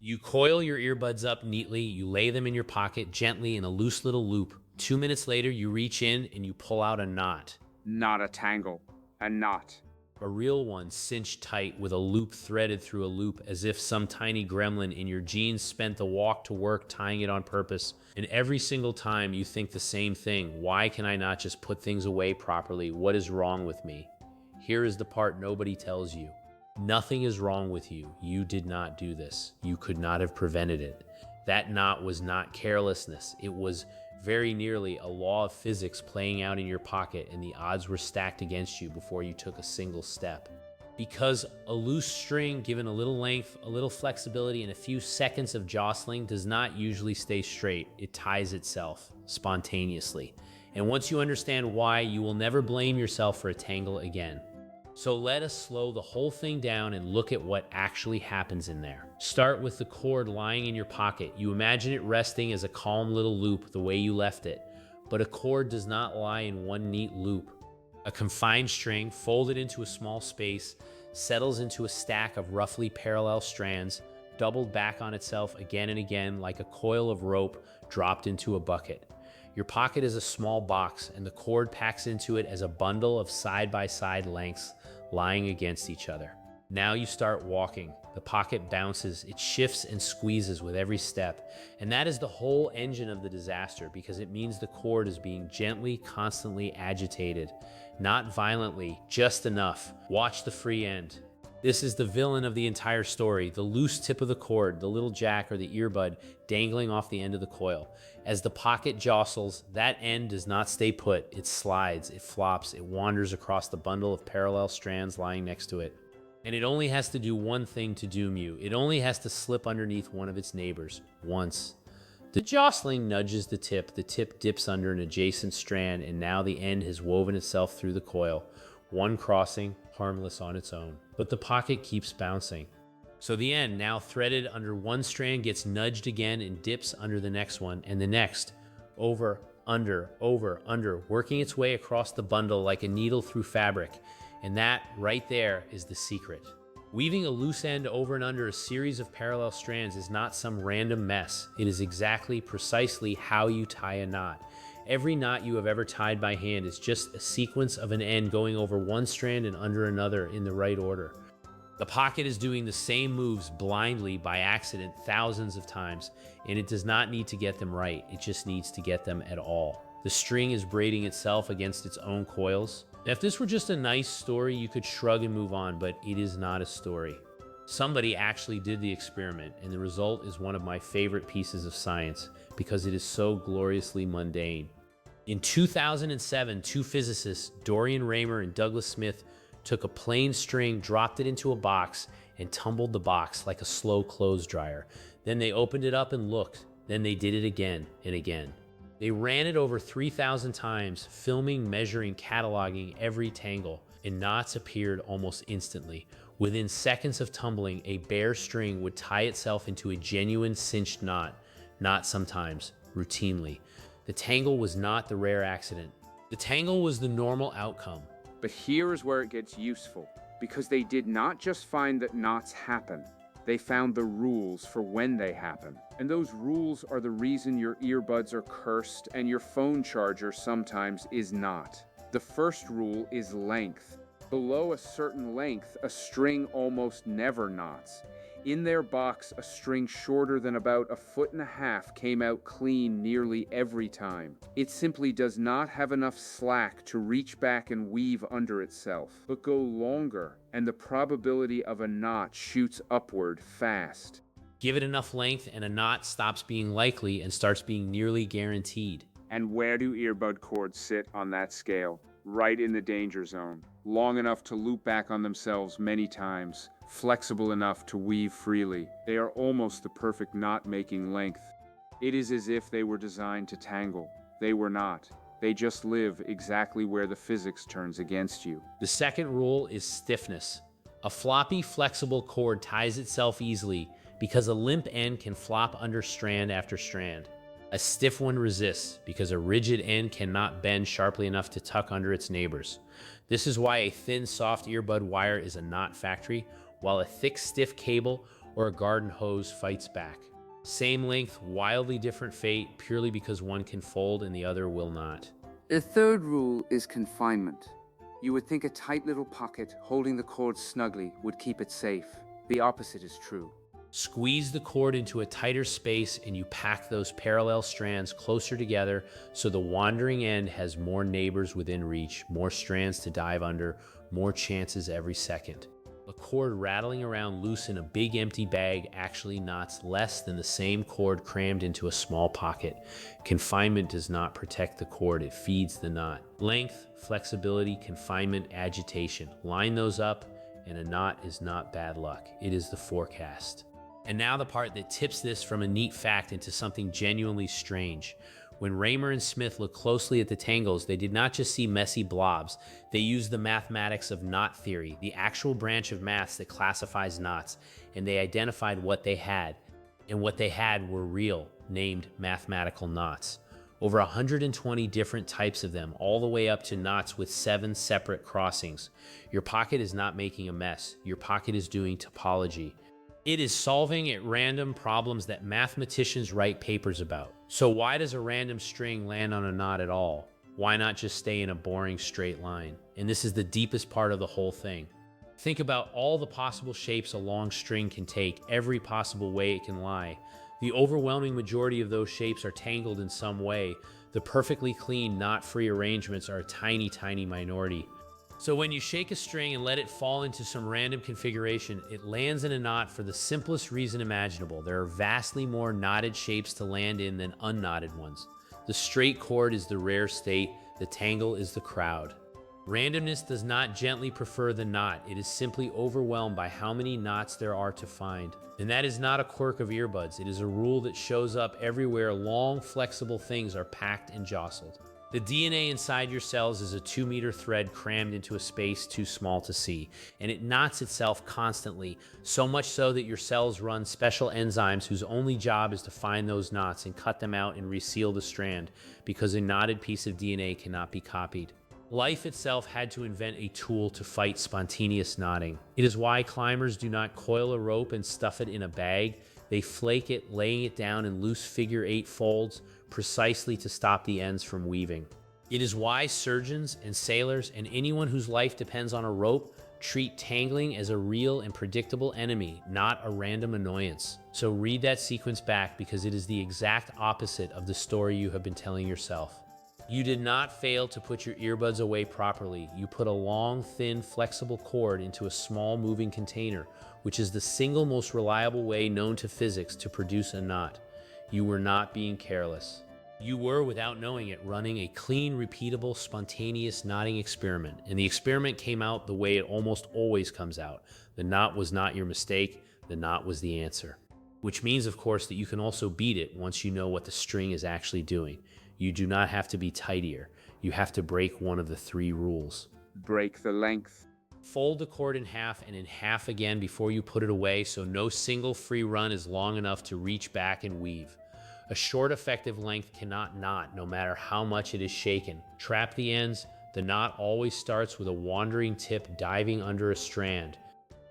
You coil your earbuds up neatly, you lay them in your pocket gently in a loose little loop. 2 minutes later, you reach in and you pull out a knot. Not a tangle, a knot. A real one, cinched tight with a loop threaded through a loop, as if some tiny gremlin in your jeans spent the walk to work tying it on purpose. And every single time you think the same thing: why can I not just put things away properly? What is wrong with me? Here is the part nobody tells you. Nothing is wrong with you. You did not do this. You could not have prevented it. That knot was not carelessness. It was very nearly a law of physics playing out in your pocket, and the odds were stacked against you before you took a single step. Because a loose string, given a little length, a little flexibility, and a few seconds of jostling, does not usually stay straight. It ties itself spontaneously. And once you understand why, you will never blame yourself for a tangle again. So let us slow the whole thing down and look at what actually happens in there. Start with the cord lying in your pocket. You imagine it resting as a calm little loop the way you left it. But a cord does not lie in one neat loop. A confined string, folded into a small space, settles into a stack of roughly parallel strands, doubled back on itself again and again like a coil of rope dropped into a bucket. Your pocket is a small box, and the cord packs into it as a bundle of side-by-side lengths lying against each other. Now you start walking. The pocket bounces, it shifts and squeezes with every step. And that is the whole engine of the disaster, because it means the cord is being gently, constantly agitated. Not violently, just enough. Watch the free end. This is the villain of the entire story, the loose tip of the cord, the little jack or the earbud dangling off the end of the coil. As the pocket jostles, that end does not stay put. It slides, it flops, it wanders across the bundle of parallel strands lying next to it. And it only has to do one thing to doom you. It only has to slip underneath one of its neighbors, once. The jostling nudges the tip dips under an adjacent strand, and now the end has woven itself through the coil, one crossing, harmless on its own. But the pocket keeps bouncing. So the end, now threaded under one strand, gets nudged again and dips under the next one, and the next, over, under, working its way across the bundle like a needle through fabric. And that, right there, is the secret. Weaving a loose end over and under a series of parallel strands is not some random mess. It is exactly, precisely how you tie a knot. Every knot you have ever tied by hand is just a sequence of an end going over one strand and under another in the right order. The pocket is doing the same moves blindly by accident thousands of times, and it does not need to get them right. It just needs to get them at all. The string is braiding itself against its own coils. Now, if this were just a nice story, you could shrug and move on, but it is not a story. Somebody actually did the experiment, and the result is one of my favorite pieces of science because it is so gloriously mundane. In 2007, two physicists, Dorian Raymer and Douglas Smith, took a plain string, dropped it into a box, and tumbled the box like a slow clothes dryer. Then they opened it up and looked. Then they did it again and again. They ran it over 3,000 times, filming, measuring, cataloging every tangle, and knots appeared almost instantly. Within seconds of tumbling, a bare string would tie itself into a genuine cinched knot. Not sometimes, routinely. The tangle was not the rare accident. The tangle was the normal outcome. But here is where it gets useful, because they did not just find that knots happen. They found the rules for when they happen. And those rules are the reason your earbuds are cursed and your phone charger sometimes is not. The first rule is length. Below a certain length, a string almost never knots. In their box, a string shorter than about 1.5 feet came out clean nearly every time. It simply does not have enough slack to reach back and weave under itself, but go longer, and the probability of a knot shoots upward fast. Give it enough length and a knot stops being likely and starts being nearly guaranteed. And where do earbud cords sit on that scale? Right in the danger zone. Long enough to loop back on themselves many times. Flexible enough to weave freely. They are almost the perfect knot-making length. It is as if they were designed to tangle. They were not. They just live exactly where the physics turns against you. The second rule is stiffness. A floppy, flexible cord ties itself easily because a limp end can flop under strand after strand. A stiff one resists because a rigid end cannot bend sharply enough to tuck under its neighbors. This is why a thin, soft earbud wire is a knot factory, while a thick, stiff cable or a garden hose fights back. Same length, wildly different fate, purely because one can fold and the other will not. The third rule is confinement. You would think a tight little pocket holding the cord snugly would keep it safe. The opposite is true. Squeeze the cord into a tighter space and you pack those parallel strands closer together so the wandering end has more neighbors within reach, more strands to dive under, more chances every second. A cord rattling around loose in a big empty bag actually knots less than the same cord crammed into a small pocket. Confinement does not protect the cord, it feeds the knot. Length, flexibility, confinement, agitation. Line those up and a knot is not bad luck. It is the forecast. And now the part that tips this from a neat fact into something genuinely strange. When Raymer and Smith looked closely at the tangles, they did not just see messy blobs. They used the mathematics of knot theory, the actual branch of maths that classifies knots, and they identified what they had. And what they had were real, named mathematical knots. Over 120 different types of them, all the way up to knots with 7 separate crossings. Your pocket is not making a mess. Your pocket is doing topology. It is solving at random problems that mathematicians write papers about. So why does a random string land on a knot at all? Why not just stay in a boring straight line? And this is the deepest part of the whole thing. Think about all the possible shapes a long string can take, every possible way it can lie. The overwhelming majority of those shapes are tangled in some way. The perfectly clean, knot-free arrangements are a tiny, tiny minority. So when you shake a string and let it fall into some random configuration, it lands in a knot for the simplest reason imaginable. There are vastly more knotted shapes to land in than unknotted ones. The straight chord is the rare state, the tangle is the crowd. Randomness does not gently prefer the knot, it is simply overwhelmed by how many knots there are to find. And that is not a quirk of earbuds, it is a rule that shows up everywhere long, flexible things are packed and jostled. The DNA inside your cells is a 2-meter thread crammed into a space too small to see, and it knots itself constantly, so much so that your cells run special enzymes whose only job is to find those knots and cut them out and reseal the strand, because a knotted piece of DNA cannot be copied. Life itself had to invent a tool to fight spontaneous knotting. It is why climbers do not coil a rope and stuff it in a bag. They flake it, laying it down in loose figure-8 folds, precisely to stop the ends from weaving. It is why surgeons and sailors and anyone whose life depends on a rope treat tangling as a real and predictable enemy, not a random annoyance. So read that sequence back because it is the exact opposite of the story you have been telling yourself. You did not fail to put your earbuds away properly. You put a long, thin, flexible cord into a small moving container, which is the single most reliable way known to physics to produce a knot. You were not being careless. You were, without knowing it, running a clean, repeatable, spontaneous knotting experiment, and the experiment came out the way it almost always comes out. The knot was not your mistake, the knot was the answer. Which means, of course, that you can also beat it once you know what the string is actually doing. You do not have to be tidier. You have to break one of the 3 rules. Break the length. Fold the cord in half and in half again before you put it away so no single free run is long enough to reach back and weave. A short effective length cannot knot no matter how much it is shaken. Trap the ends. The knot always starts with a wandering tip diving under a strand.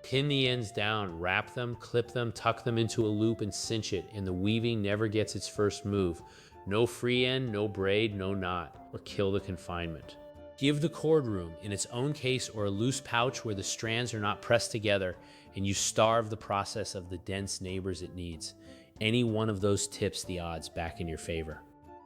Pin the ends down, wrap them, clip them, tuck them into a loop and cinch it, and the weaving never gets its first move. No free end, no braid, no knot, or kill the confinement. Give the cord room in its own case or a loose pouch where the strands are not pressed together, and you starve the process of the dense neighbors it needs. Any one of those tips the odds back in your favor.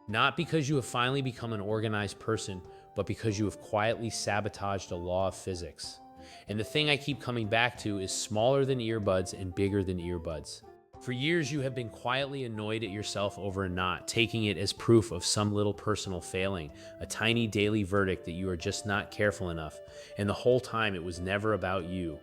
Not because you have finally become an organized person, but because you have quietly sabotaged a law of physics. And the thing I keep coming back to is smaller than earbuds and bigger than earbuds. For years, you have been quietly annoyed at yourself over a knot, taking it as proof of some little personal failing, a tiny daily verdict that you are just not careful enough, and the whole time it was never about you.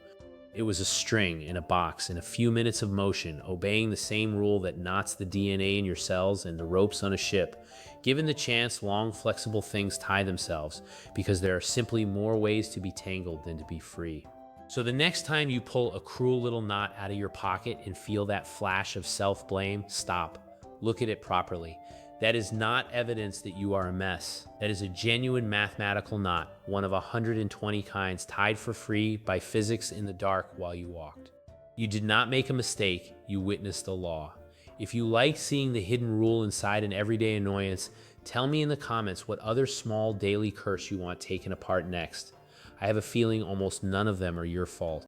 It was a string in a box and a few minutes of motion, obeying the same rule that knots the DNA in your cells and the ropes on a ship. Given the chance, long, flexible things tie themselves, because there are simply more ways to be tangled than to be free. So the next time you pull a cruel little knot out of your pocket and feel that flash of self-blame, stop. Look at it properly. That is not evidence that you are a mess. That is a genuine mathematical knot, one of 120 kinds tied for free by physics in the dark while you walked. You did not make a mistake, you witnessed the law. If you like seeing the hidden rule inside an everyday annoyance, tell me in the comments what other small daily curse you want taken apart next. I have a feeling almost none of them are your fault.